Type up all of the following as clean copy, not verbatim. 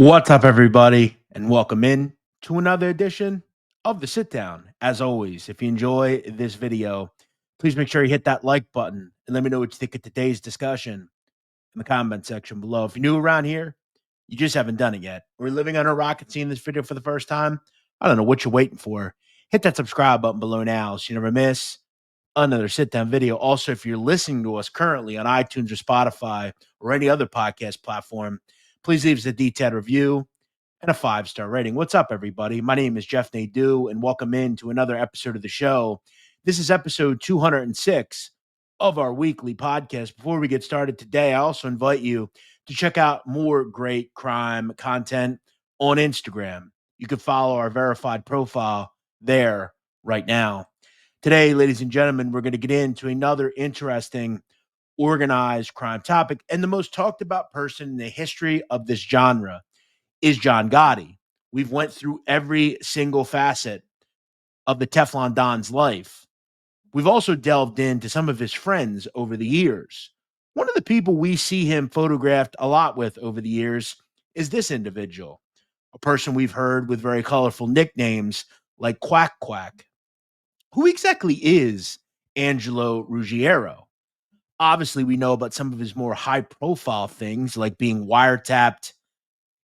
What's up, everybody, and welcome in to another edition of the Sitdown. As always, if you enjoy this video, please make sure you hit that like button and let me know what you think of today's discussion in the comment section below. If you're new around here, you just haven't done it yet. We're living on a rocket seeing this video for the first time. I don't know what you're waiting for. Hit that subscribe button below now so you never miss another Sitdown video. Also, if you're listening to us currently on iTunes or Spotify or any other podcast platform, please leave us a detailed review and a 5-star rating. What's up, everybody? My name is Jeff Nadu, and welcome in to another episode of the show. This is episode 206 of our weekly podcast. Before we get started today, I also invite you to check out more great crime content on Instagram. You can follow our verified profile there right now. Today, ladies and gentlemen, we're going to get into another interesting organized crime topic, and the most talked about person in the history of this genre is John Gotti. We've went through every single facet of the Teflon Don's life. We've also delved into some of his friends over the years. One of the people we see him photographed a lot with over the years is this individual, a person we've heard with very colorful nicknames like Quack Quack. Who exactly is Angelo Ruggiero? Obviously, we know about some of his more high profile things like being wiretapped,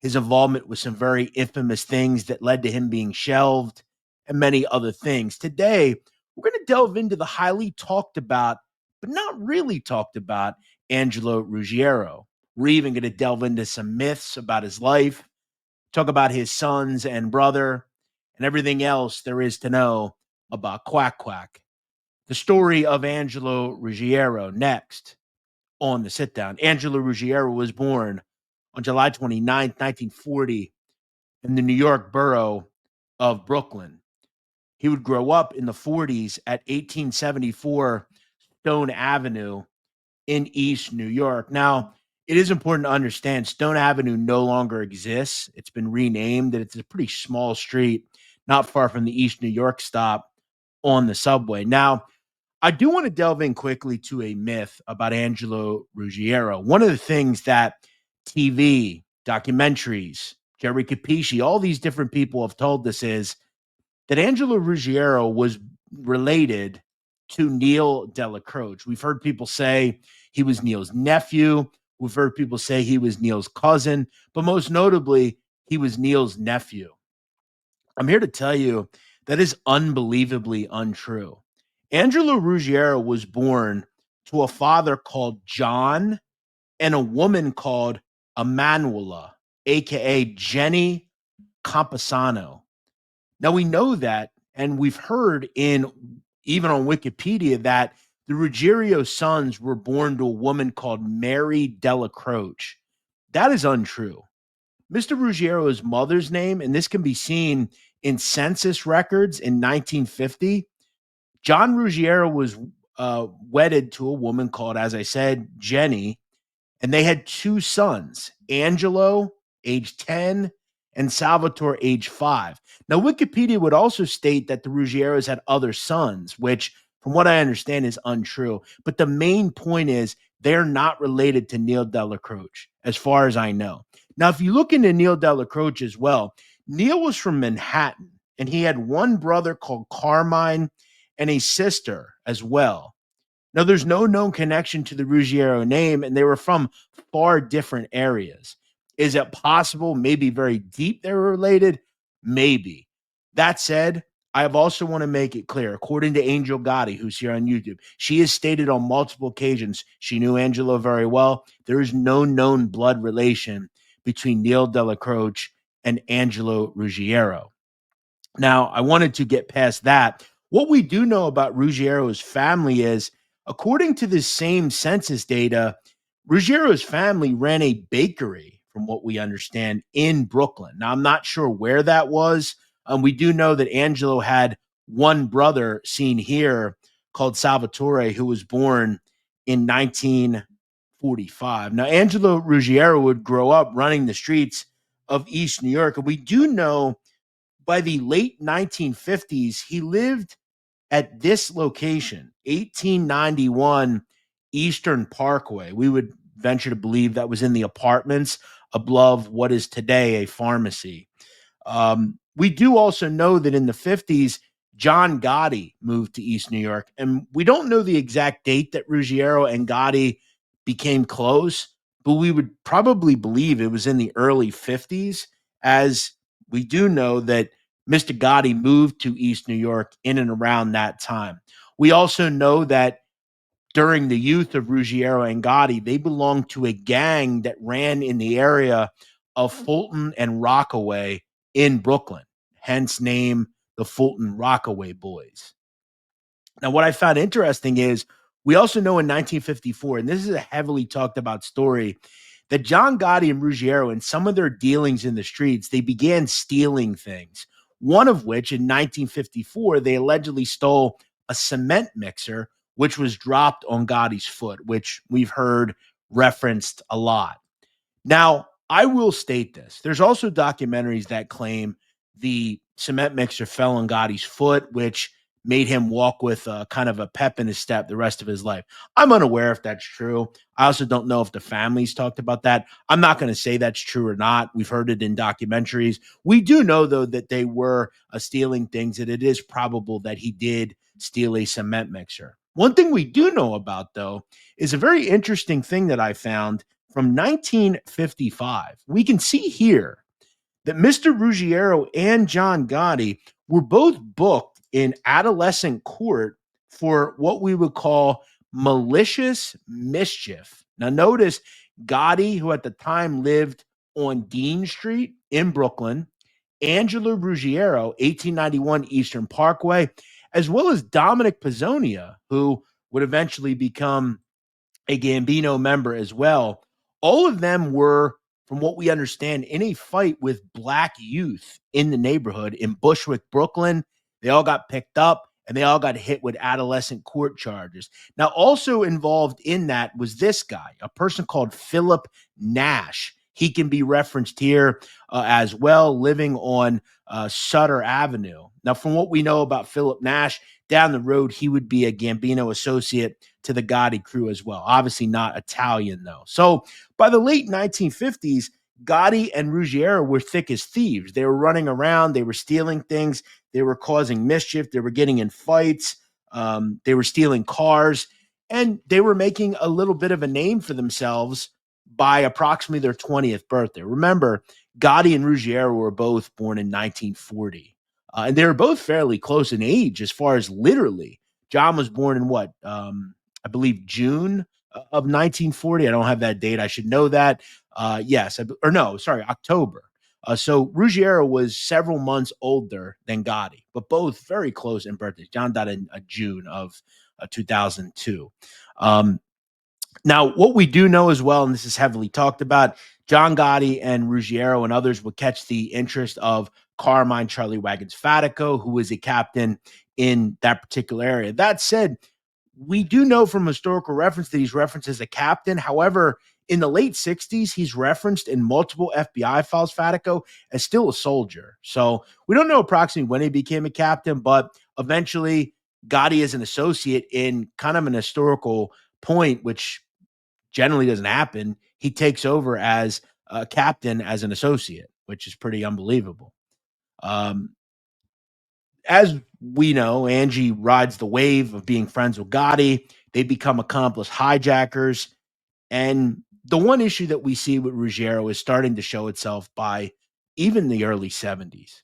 his involvement with some very infamous things that led to him being shelved, and many other things. Today, we're going to delve into the highly talked about, but not really talked about, Angelo Ruggiero. We're even going to delve into some myths about his life, talk about his sons and brother, and everything else there is to know about Quack Quack. The story of Angelo Ruggiero next on the Sitdown. Angelo Ruggiero was born on July 29th, 1940, in the New York borough of Brooklyn. He would grow up in the 40s at 1874 Stone Avenue in East New York. Now, it is important to understand Stone Avenue no longer exists. It's been renamed, and it's a pretty small street not far from the East New York stop on the subway. Now, I do want to delve in quickly to a myth about Angelo Ruggiero. One of the things that TV, documentaries, Jerry Capisci, all these different people have told us is that Angelo Ruggiero was related to Neil Delacroce. We've heard people say he was Neil's nephew. We've heard people say he was Neil's cousin, but most notably, he was Neil's nephew. I'm here to tell you that is unbelievably untrue. Angelo Ruggiero was born to a father called John and a woman called Emanuela, aka Jenny Campesano. Now we know that, and we've heard in even on Wikipedia that the Ruggiero sons were born to a woman called Mary Delacroce. That is untrue. Mr. Ruggiero's mother's name, and this can be seen in census records in 1950. John Ruggiero was wedded to a woman called, as I said, Jenny, and they had two sons, Angelo, age 10, and Salvatore, age 5. Now, Wikipedia would also state that the Ruggieros had other sons, which, from what I understand, is untrue. But the main point is they're not related to Neil Delacroce, as far as I know. Now, if you look into Neil Delacroce as well, Neil was from Manhattan, and he had one brother called Carmine and a sister as well. Now, there's no known connection to the Ruggiero name, and they were from far different areas. Is it possible, maybe very deep, they were related? Maybe. That said, I have also want to make it clear, according to Angel Gotti, who's here on YouTube, she has stated on multiple occasions she knew Angelo very well. There is no known blood relation between Neil Delacroce and Angelo Ruggiero. Now, I wanted to get past that. What we do know about Ruggiero's family is, according to the same census data, Ruggiero's family ran a bakery, from what we understand, in Brooklyn. Now, I'm not sure where that was. We do know that Angelo had one brother seen here called Salvatore, who was born in 1945. Now, Angelo Ruggiero would grow up running the streets of East New York, and we do know by the late 1950s, he lived at this location, 1891 Eastern Parkway. We would venture to believe that was in the apartments above what is today a pharmacy. We do also know that in the 50s, John Gotti moved to East New York, and we don't know the exact date that Ruggiero and Gotti became close, but we would probably believe it was in the early 50s, as we do know that Mr. Gotti moved to East New York in and around that time. We also know that during the youth of Ruggiero and Gotti, they belonged to a gang that ran in the area of Fulton and Rockaway in Brooklyn, hence name the Fulton Rockaway Boys. Now, what I found interesting is we also know in 1954, and this is a heavily talked about story, that John Gotti and Ruggiero, in some of their dealings in the streets, they began stealing things. One of which, in 1954, they allegedly stole a cement mixer, which was dropped on Gotti's foot, which we've heard referenced a lot. Now, I will state this. There's also documentaries that claim the cement mixer fell on Gotti's foot, which made him walk with kind of a pep in his step the rest of his life. I'm unaware if that's true. I also don't know if the families talked about that. I'm not going to say that's true or not. We've heard it in documentaries. We do know, though, that they were stealing things, and it is probable that he did steal a cement mixer. One thing we do know about, though, is a very interesting thing that I found from 1955. We can see here that Mr. Ruggiero and John Gotti were both booked in adolescent court for what we would call malicious mischief. Now, notice Gotti, who at the time lived on Dean Street in Brooklyn, Angelo Ruggiero, 1891 Eastern Parkway, as well as Dominic Pizzonia, who would eventually become a Gambino member as well. All of them were, from what we understand, in a fight with black youth in the neighborhood in Bushwick, Brooklyn. They all got picked up and they all got hit with adolescent court charges. Now, also involved in that was this guy, a person called Philip Nash. He can be referenced here as well, living on Sutter Avenue. Now, from what we know about Philip Nash, down the road, he would be a Gambino associate to the Gotti crew as well. Obviously not Italian, though. So by the late 1950s, Gotti and Ruggiero were thick as thieves. They were running around. They were stealing things. They were causing mischief. They were getting in fights. They were stealing cars. And they were making a little bit of a name for themselves by approximately their 20th birthday. Remember, Gotti and Ruggiero were both born in 1940. And they were both fairly close in age as far as literally. John was born in what? I believe June of 1940. I don't have that date. I should know that. Yes, or no, sorry, October. So Ruggiero was several months older than Gotti, but both very close in birthdays. John died in June of 2002. Now, what we do know as well, and this is heavily talked about, John Gotti and Ruggiero and others would catch the interest of Carmine Charlie Wagons Fatico, who was a captain in that particular area. That said, we do know from historical reference that he's referenced as a captain. However, in the late 60s, he's referenced in multiple FBI files, Fatico, as still a soldier. So we don't know approximately when he became a captain, but eventually Gotti is an associate in kind of an historical point, which generally doesn't happen. He takes over as a captain as an associate, which is pretty unbelievable. As we know, Angie rides the wave of being friends with Gotti. They become accomplice hijackers. And the one issue that we see with Ruggiero is starting to show itself by even the early 70s.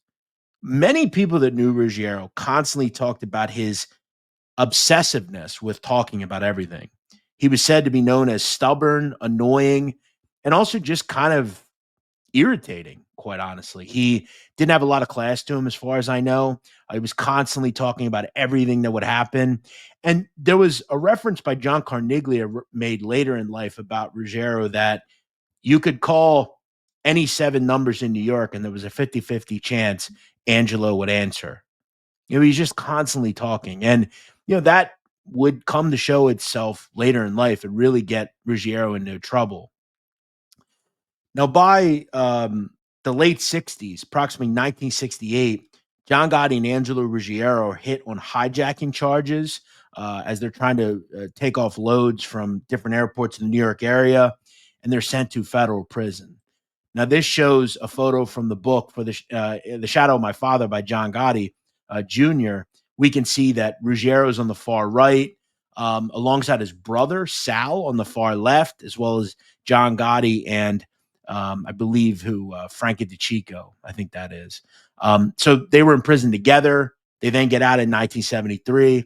Many people that knew Ruggiero constantly talked about his obsessiveness with talking about everything. He was said to be known as stubborn, annoying, and also just kind of irritating, quite honestly. He didn't have a lot of class to him, as far as I know. He was constantly talking about everything that would happen. And there was a reference by John Carniglia made later in life about Ruggiero that you could call any seven numbers in New York, and there was a 50-50 chance Angelo would answer. He's just constantly talking. And, that would come to show itself later in life and really get Ruggiero into trouble. Now, by the late 60s, approximately 1968, John Gotti and Angelo Ruggiero are hit on hijacking charges as they're trying to take off loads from different airports in the New York area, and they're sent to federal prison. Now, this shows a photo from the book for the Shadow of My Father by John Gotti Jr. We can see that Ruggiero's on the far right, alongside his brother Sal on the far left, as well as John Gotti and I believe who Frankie DeChico, I think that is. So they were in prison together. They then get out in 1973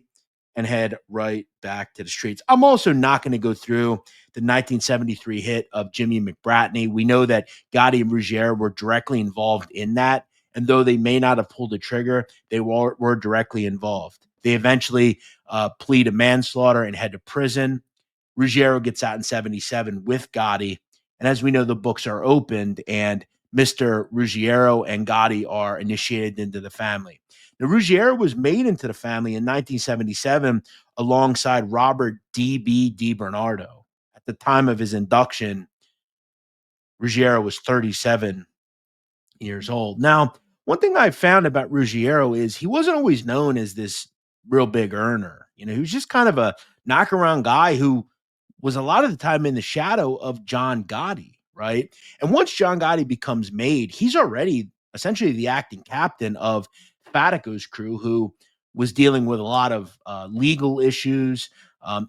and head right back to the streets. I'm also not going to go through the 1973 hit of Jimmy McBratney. We know that Gotti and Ruggiero were directly involved in that. And though they may not have pulled the trigger, they were directly involved. They eventually plead to manslaughter and head to prison. Ruggiero gets out in 77 with Gotti. And as we know, the books are opened and Mr. Ruggiero and Gotti are initiated into the family. Now, Ruggiero was made into the family in 1977 alongside Robert D.B. DiBernardo. At the time of his induction, Ruggiero was 37 years old. Now, one thing I found about Ruggiero is he wasn't always known as this real big earner. He was just kind of a knock around guy who was a lot of the time in the shadow of John Gotti, right? And once John Gotti becomes made, he's already essentially the acting captain of Fatico's crew, who was dealing with a lot of legal issues.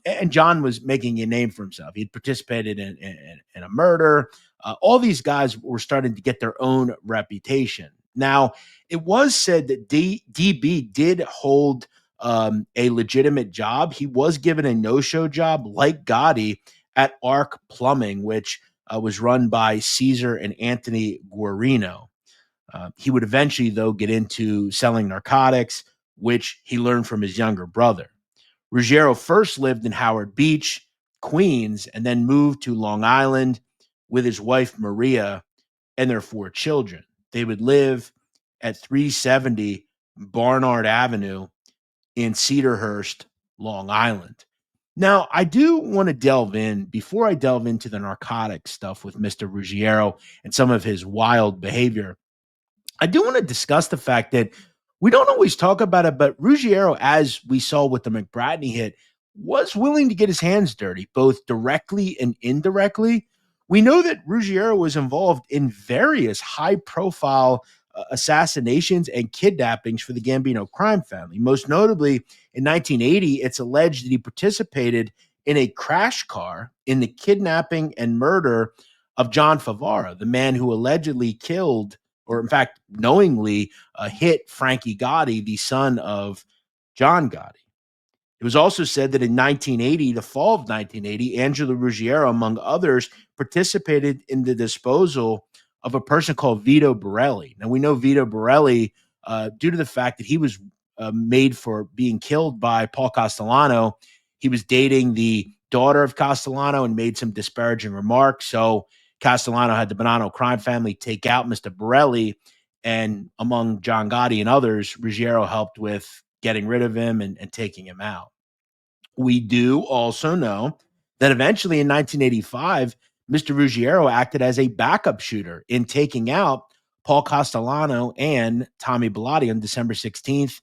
And John was making a name for himself. He had participated in a murder. All these guys were starting to get their own reputation. Now, it was said that DB did hold a legitimate job. He was given a no-show job like Gotti at Arc Plumbing, which was run by Caesar and Anthony Guarino. He would eventually, though, get into selling narcotics, which he learned from his younger brother. Ruggiero first lived in Howard Beach, Queens, and then moved to Long Island with his wife, Maria, and their 4 children. They would live at 370 Barnard Avenue in Cedarhurst, Long Island. Now, I do want to delve in, before I delve into the narcotic stuff with Mr. Ruggiero and some of his wild behavior, I do want to discuss the fact that we don't always talk about it, but Ruggiero, as we saw with the McBratney hit, was willing to get his hands dirty, both directly and indirectly. We know that Ruggiero was involved in various high profile assassinations and kidnappings for the Gambino crime family. Most notably, in 1980, it's alleged that he participated in a crash car in the kidnapping and murder of John Favara, the man who allegedly killed, or in fact, knowingly hit Frankie Gotti, the son of John Gotti. It was also said that in 1980, the fall of 1980, Angelo Ruggiero, among others, participated in the disposal of a person called Vito Borrelli. Now, we know Vito Borrelli due to the fact that he was made for being killed by Paul Castellano. He was dating the daughter of Castellano and made some disparaging remarks. So Castellano had the Bonanno crime family take out Mr. Borrelli, and among John Gotti and others, Ruggiero helped with getting rid of him and taking him out. We do also know that eventually in 1985, Mr. Ruggiero acted as a backup shooter in taking out Paul Castellano and Tommy Bellotti on December 16th,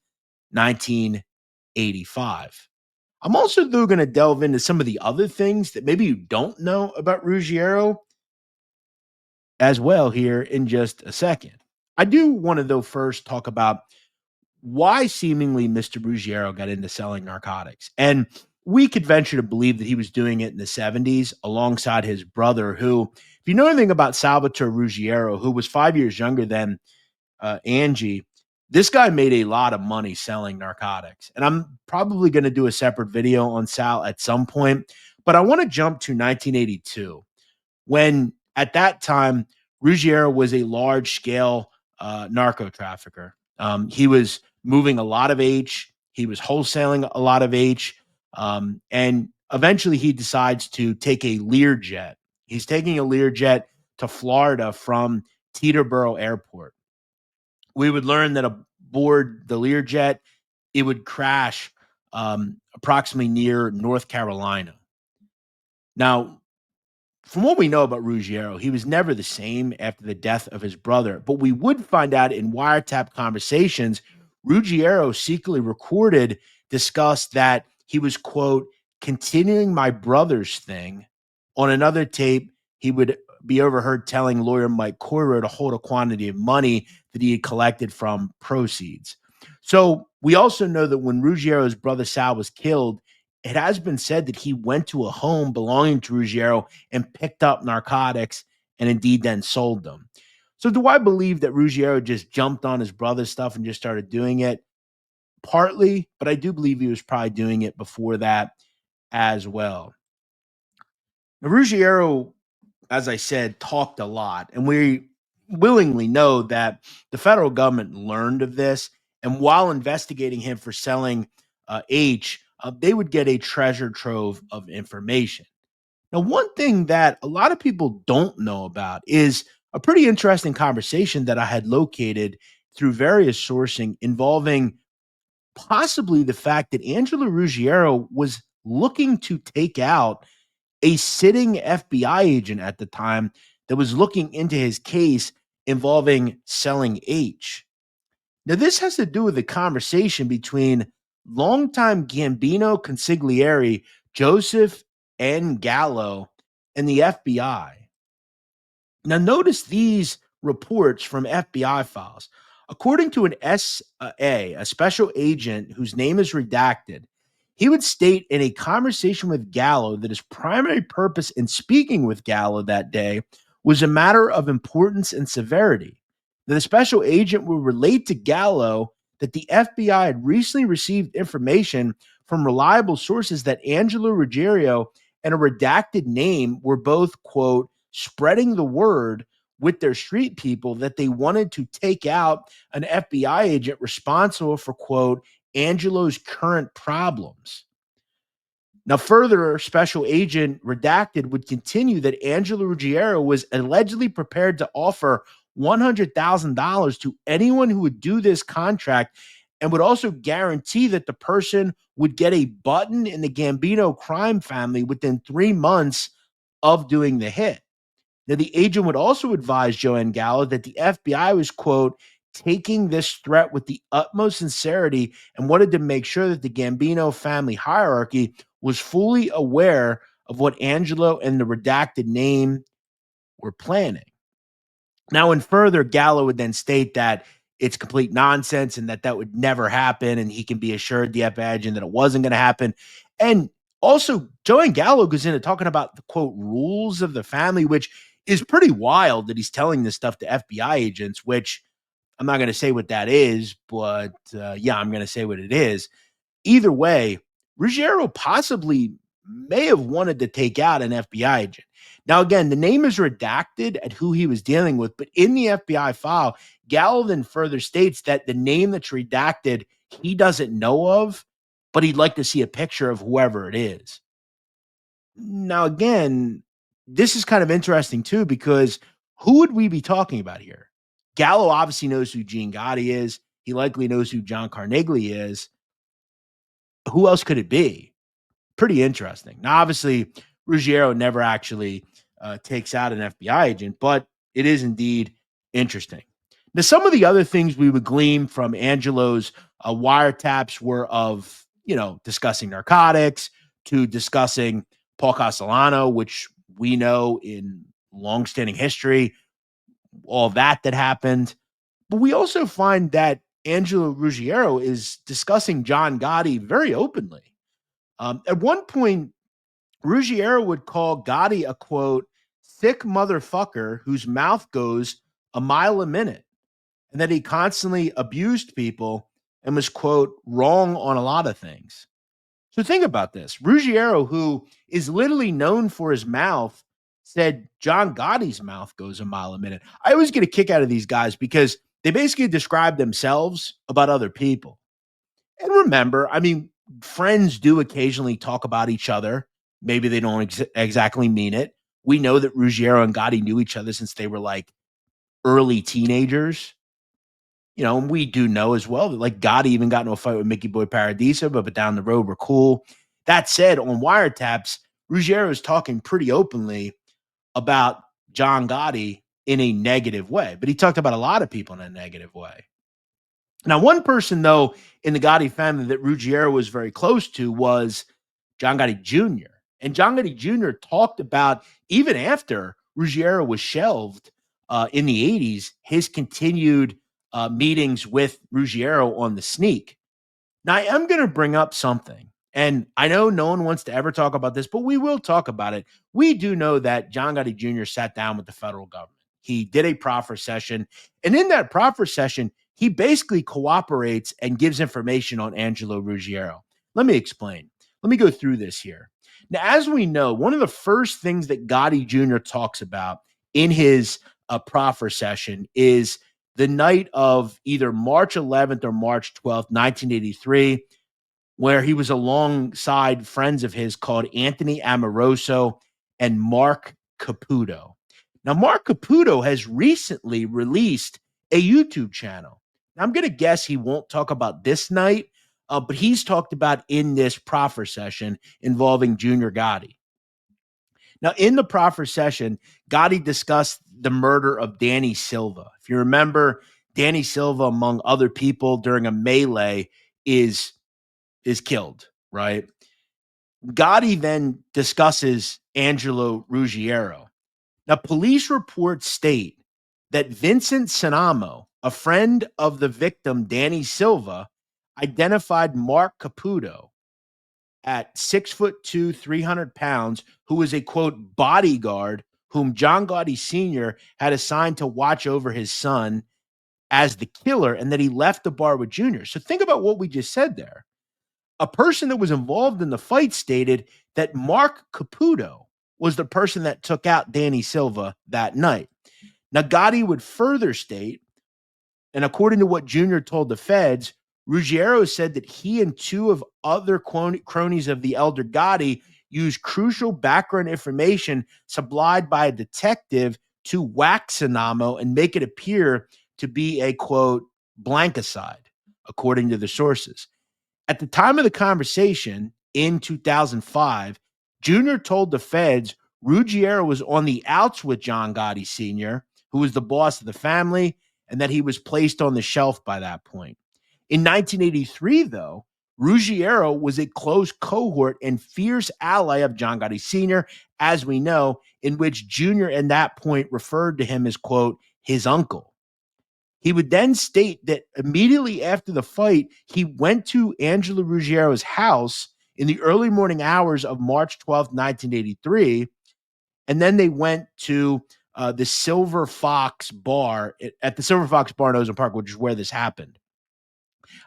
1985. I'm also, though, going to delve into some of the other things that maybe you don't know about Ruggiero as well here in just a second. I do want to, though, first talk about why seemingly Mr. Ruggiero got into selling narcotics. And we could venture to believe that he was doing it in the 70s alongside his brother, who, if you know anything about Salvatore Ruggiero, who was 5 years younger than Angie, this guy made a lot of money selling narcotics. And I'm probably going to do a separate video on Sal at some point, but I want to jump to 1982 when at that time, Ruggiero was a large scale narco trafficker. He was moving a lot of H. He was wholesaling a lot of H. And eventually he decides to take a Learjet. He's taking a Learjet to Florida from Teterboro Airport. We would learn that aboard the Learjet, it would crash approximately near North Carolina. Now, from what we know about Ruggiero, he was never the same after the death of his brother. But we would find out in wiretap conversations, Ruggiero secretly recorded, discussed that he was, quote, continuing my brother's thing. On another tape, he would be overheard telling lawyer Mike Coiro to hold a quantity of money that he had collected from proceeds. So we also know that when Ruggiero's brother Sal was killed, it has been said that he went to a home belonging to Ruggiero and picked up narcotics and indeed then sold them. So do I believe that Ruggiero just jumped on his brother's stuff and just started doing it? Partly, but I do believe he was probably doing it before that as well. Now, Ruggiero, as I said, talked a lot, and we willingly know that the federal government learned of this. And while investigating him for selling they would get a treasure trove of information. Now, one thing that a lot of people don't know about is a pretty interesting conversation that I had located through various sourcing involving possibly the fact that Angelo Ruggiero was looking to take out a sitting FBI agent at the time that was looking into his case involving selling H. Now, this has to do with the conversation between longtime Gambino consigliere Joseph N. Gallo and the FBI. Now, notice these reports from FBI files. According to an a special agent whose name is redacted, he would state in a conversation with Gallo that his primary purpose in speaking with Gallo that day was a matter of importance and severity. That the special agent would relate to Gallo that the FBI had recently received information from reliable sources that Angelo Ruggiero and a redacted name were both, quote, spreading the word with their street people that they wanted to take out an FBI agent responsible for, quote, Angelo's current problems. Now, further, Special Agent Redacted would continue that Angelo Ruggiero was allegedly prepared to offer $100,000 to anyone who would do this contract and would also guarantee that the person would get a button in the Gambino crime family within 3 months of doing the hit. Now, the agent would also advise Joanne Gallo that the FBI was, quote, taking this threat with the utmost sincerity and wanted to make sure that the Gambino family hierarchy was fully aware of what Angelo and the redacted name were planning. Now, in further, Gallo would then state that it's complete nonsense and that would never happen. And he can be assured, the FBI agent, that it wasn't going to happen. And also, Joanne Gallo goes into talking about the, quote, rules of the family, which is pretty wild that he's telling this stuff to FBI agents, which I'm not going to say what that is, but yeah, I'm going to say what it is. Either way, Ruggiero possibly may have wanted to take out an FBI agent. Now, again, the name is redacted at who he was dealing with, but in the FBI file, Gallo then further states that the name that's redacted, he doesn't know of, but he'd like to see a picture of whoever it is. Now, again, this is kind of interesting too, because who would we be talking about here? Gallo obviously knows who John Gotti is. He likely knows who John Carneglia is. Who else could it be? Pretty interesting. Now, obviously, Ruggiero never actually takes out an FBI agent, but it is indeed interesting. Now, some of the other things we would glean from Angelo's wiretaps were of, discussing narcotics to discussing Paul Castellano, which we know in longstanding history, all that happened. But we also find that Angelo Ruggiero is discussing John Gotti very openly. At one point, Ruggiero would call Gotti a, quote, thick motherfucker whose mouth goes a mile a minute, and that he constantly abused people and was, quote, wrong on a lot of things. So think about this. Ruggiero, who is literally known for his mouth, said John Gotti's mouth goes a mile a minute. I always get a kick out of these guys because they basically describe themselves about other people. And remember, I mean, friends do occasionally talk about each other. Maybe they don't exactly mean it. We know that Ruggiero and Gotti knew each other since they were like early teenagers. And we do know as well that like Gotti even got into a fight with Mickey Boy Paradiso, but down the road we're cool. That said, on wiretaps, Ruggiero is talking pretty openly about John Gotti in a negative way, but he talked about a lot of people in a negative way. Now, one person, though, in the Gotti family that Ruggiero was very close to was John Gotti Jr. And John Gotti Jr. talked about, even after Ruggiero was shelved in the 80s, his continued meetings with Ruggiero on the sneak. Now, I am going to bring up something, and I know no one wants to ever talk about this, but we will talk about it. We do know that John Gotti Jr. sat down with the federal government. He did a proffer session, and in that proffer session, he basically cooperates and gives information on Angelo Ruggiero. Let me explain. Let me go through this here. Now, as we know, one of the first things that Gotti Jr. talks about in his proffer session is the night of either March 11th or March 12th, 1983, where he was alongside friends of his called Anthony Amoroso and Mark Caputo. Now, Mark Caputo has recently released a YouTube channel. Now, I'm going to guess he won't talk about this night, but he's talked about in this proffer session involving Junior Gotti. Now, in the proffer session, Gotti discussed the murder of Danny Silva. If you remember, Danny Silva, among other people, during a melee, is killed, right? Gotti then discusses Angelo Ruggiero. Now, police reports state that Vincent Sinamo, a friend of the victim, Danny Silva, identified Mark Caputo at 6'2", 300 pounds, who was a quote bodyguard whom John Gotti Sr. had assigned to watch over his son as the killer, and that he left the bar with Junior. So think about what we just said there. A person that was involved in the fight stated that Mark Caputo was the person that took out Danny Silva that night. Now, Gotti would further state, and according to what Junior told the feds, Ruggiero said that he and two of other cronies of the elder Gotti used crucial background information supplied by a detective to wax Sinamo and make it appear to be a, quote, blankicide, according to the sources. At the time of the conversation in 2005, Junior told the feds Ruggiero was on the outs with John Gotti Sr., who was the boss of the family, and that he was placed on the shelf by that point. In 1983, though, Ruggiero was a close cohort and fierce ally of John Gotti Sr., as we know, in which Junior at that point referred to him as, quote, his uncle. He would then state that immediately after the fight, he went to Angelo Ruggiero's house in the early morning hours of March 12th, 1983, and then they went to the Silver Fox Bar at the Silver Fox Bar in Ozone Park, which is where this happened.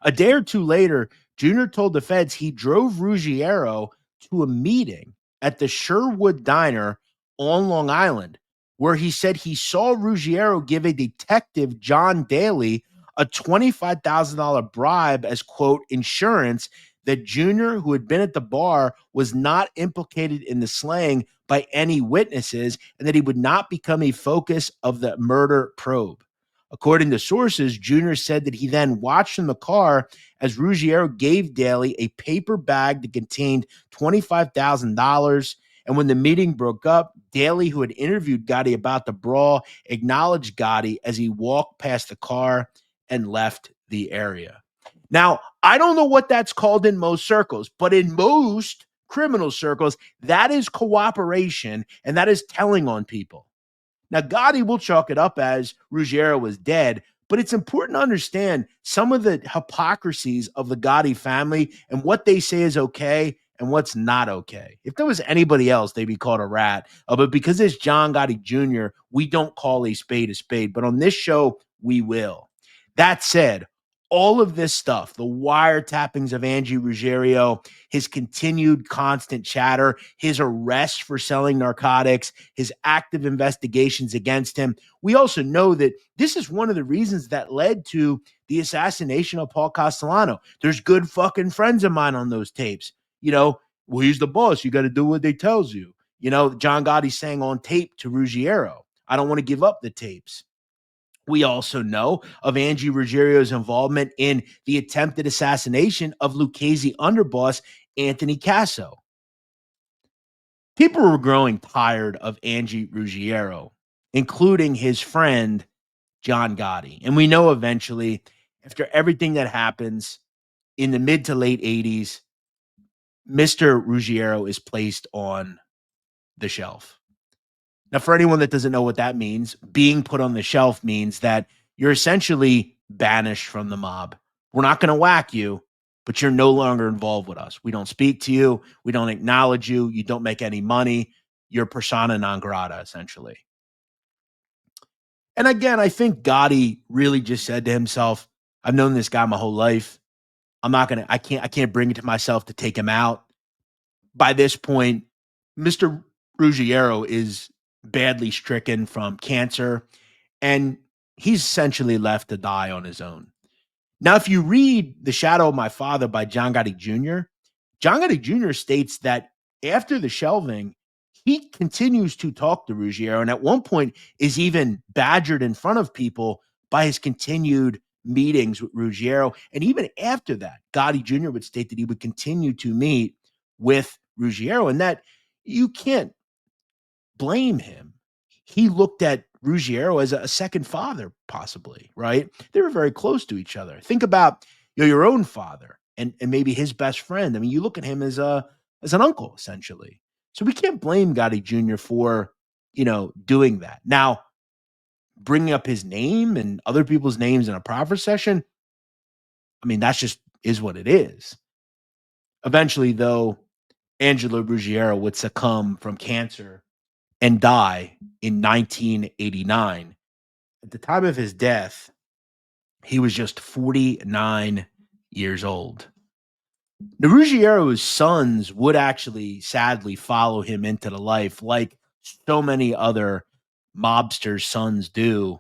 A day or two later, Junior told the feds he drove Ruggiero to a meeting at the Sherwood Diner on Long Island, where he said he saw Ruggiero give a detective, John Daly, a $25,000 bribe as, quote, insurance that Junior, who had been at the bar, was not implicated in the slaying by any witnesses and that he would not become a focus of the murder probe. According to sources, Junior said that he then watched in the car as Ruggiero gave Daly a paper bag that contained $25,000. And when the meeting broke up, Daly, who had interviewed Gotti about the brawl, acknowledged Gotti as he walked past the car and left the area. Now, I don't know what that's called in most circles, but in most criminal circles, that is cooperation and that is telling on people. Now, Gotti will chalk it up as Ruggiero was dead, but it's important to understand some of the hypocrisies of the Gotti family and what they say is okay and what's not okay. If there was anybody else, they'd be called a rat. But because it's John Gotti Jr., we don't call a spade. But on this show, we will. That said, all of this stuff, the wiretappings of Angie Ruggiero, his continued constant chatter, his arrest for selling narcotics, his active investigations against him. We also know that this is one of the reasons that led to the assassination of Paul Castellano. There's good fucking friends of mine on those tapes. You know, well, he's the boss. You got to do what they tells you. You know, John Gotti saying on tape to Ruggiero, I don't want to give up the tapes. We also know of Angie Ruggiero's involvement in the attempted assassination of Lucchese underboss Anthony Casso. People were growing tired of Angie Ruggiero, including his friend John Gotti. And we know eventually, after everything that happens in the mid to late 80s, Mr. Ruggiero is placed on the shelf. Now, for anyone that doesn't know what that means, being put on the shelf means that you're essentially banished from the mob. We're not going to whack you, but you're no longer involved with us. We don't speak to you. We don't acknowledge you. You don't make any money. You're persona non grata, essentially. And again, I think Gotti really just said to himself, I've known this guy my whole life. I can't bring it to myself to take him out. By this point, Mr. Ruggiero is badly stricken from cancer, and he's essentially left to die on his own. Now, if you read The Shadow of My Father by John Gotti Jr., John Gotti Jr. states that after the shelving, he continues to talk to Ruggiero, and at one point is even badgered in front of people by his continued meetings with Ruggiero. And even after that, Gotti Jr. would state that he would continue to meet with Ruggiero, and that you can't blame him. He looked at Ruggiero as a second father, possibly, right? They were very close to each other. Think about your own father and maybe his best friend. I mean, you look at him as an uncle, essentially. So we can't blame Gotti Jr. for, doing that. Now, bringing up his name and other people's names in a proffer session, I mean, that's just is what it is. Eventually, though, Angelo Ruggiero would succumb from cancer and die in 1989. At the time of his death, he was just 49 years old. Now, Ruggiero's sons would actually sadly follow him into the life like so many other mobsters' sons do.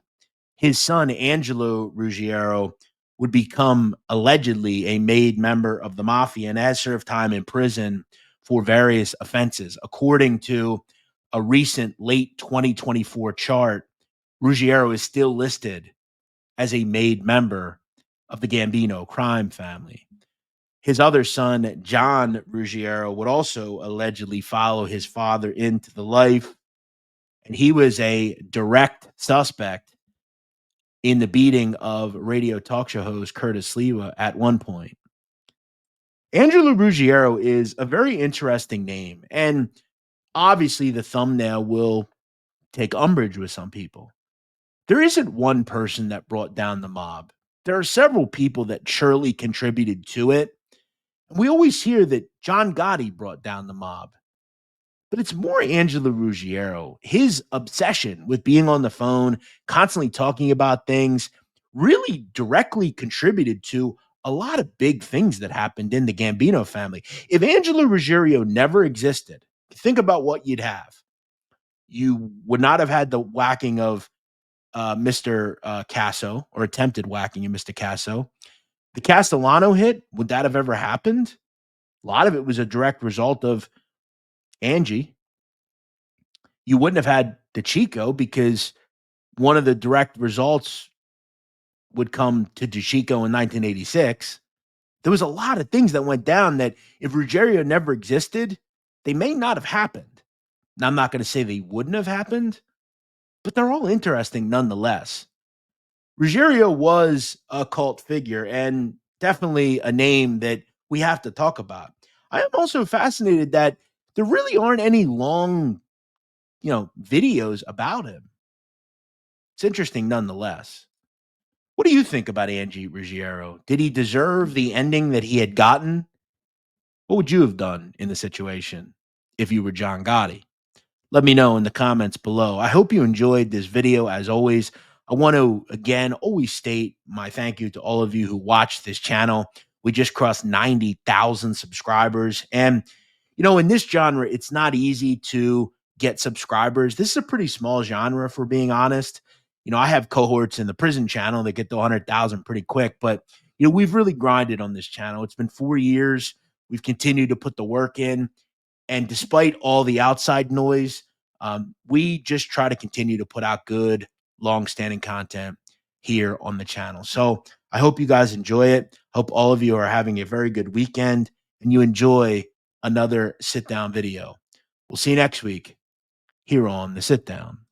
His son, Angelo Ruggiero, would become allegedly a made member of the mafia and has served time in prison for various offenses. According to a recent late 2024 chart, Ruggiero is still listed as a made member of the Gambino crime family. His other son, John Ruggiero, would also allegedly follow his father into the life, and he was a direct suspect in the beating of radio talk show host Curtis Sliwa at one point. Angelo Ruggiero is a very interesting name, and obviously the thumbnail will take umbrage with some people. There isn't one person that brought down the mob. There are several people that surely contributed to it. We always hear that John Gotti brought down the mob, but it's more Angelo Ruggiero. His obsession with being on the phone, constantly talking about things, really directly contributed to a lot of big things that happened in the Gambino family. If Angelo Ruggiero never existed, think about what you'd have. You would not have had the whacking of Mr. Casso, or attempted whacking of Mr. Casso. The Castellano hit, would that have ever happened? A lot of it was a direct result of Angie. You wouldn't have had the Chico because one of the direct results would come to DeChico in 1986. There was a lot of things that went down that if Ruggiero never existed, they may not have happened. Now, I'm not going to say they wouldn't have happened, but they're all interesting nonetheless. Ruggiero was a cult figure and definitely a name that we have to talk about. I am also fascinated that there really aren't any long, videos about him. It's interesting nonetheless. What do you think about Angie Ruggiero? Did he deserve the ending that he had gotten? What would you have done in the situation if you were John Gotti? Let me know in the comments below. I hope you enjoyed this video. As always, I want to, again, always state my thank you to all of you who watch this channel. We just crossed 90,000 subscribers. And, in this genre, it's not easy to get subscribers. This is a pretty small genre, if we're being honest. I have cohorts in the prison channel that get to 100,000 pretty quick. But, we've really grinded on this channel. It's been 4 years. We've continued to put the work in. And despite all the outside noise, we just try to continue to put out good, long-standing content here on the channel. So I hope you guys enjoy it. Hope all of you are having a very good weekend and you enjoy another sit-down video. We'll see you next week here on the Sit Down.